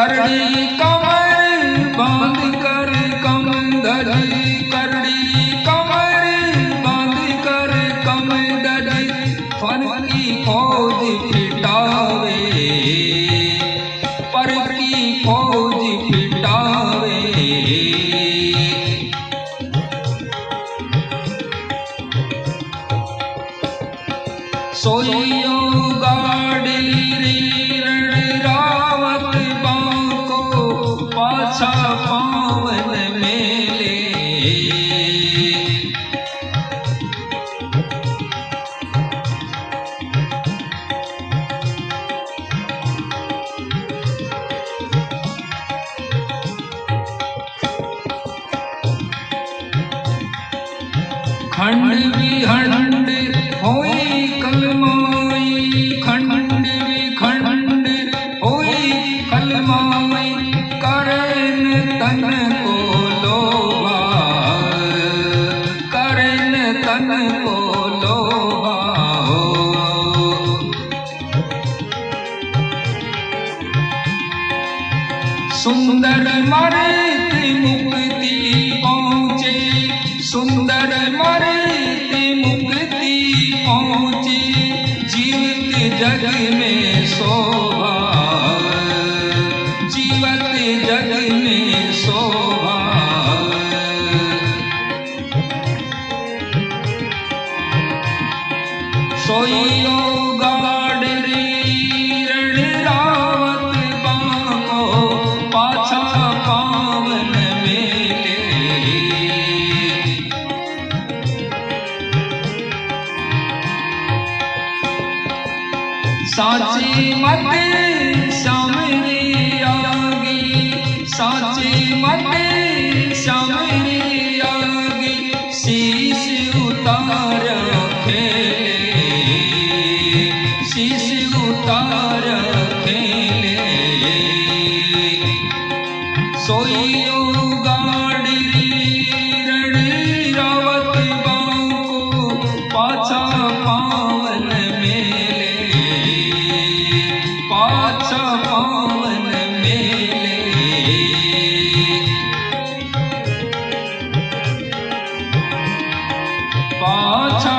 करड़ी कमर बांध कर कम धरी, करड़ी कमर बांध कर कम धरी, फन की फौज पिटावे, पर की फौज पिटावे। सोइयो गाड़ी रण रावत बांको पाछा पावन मेले, खंड विखंड होई कलमाई, खंड विखंड होई कलमाई, करन तन को लोभा, करन तन को लोभा। सुंदर मरती मुक्ति पहुँचे, सुंदर मरती मुक्ति पहुँची, जीवित जग में शोभा, जीवित जग में शोभा। सोइयो गाड़ी रण रावत बांको पाछा पावन मेले, साची मत सामरी आगी, साची मत सामरी आगी, शीश उतार खेले, शीश उतार खेले। सोइयो गाड़ी रण रावत बांको पाछा पावन मेले, पाछा पावन मेले। पाछा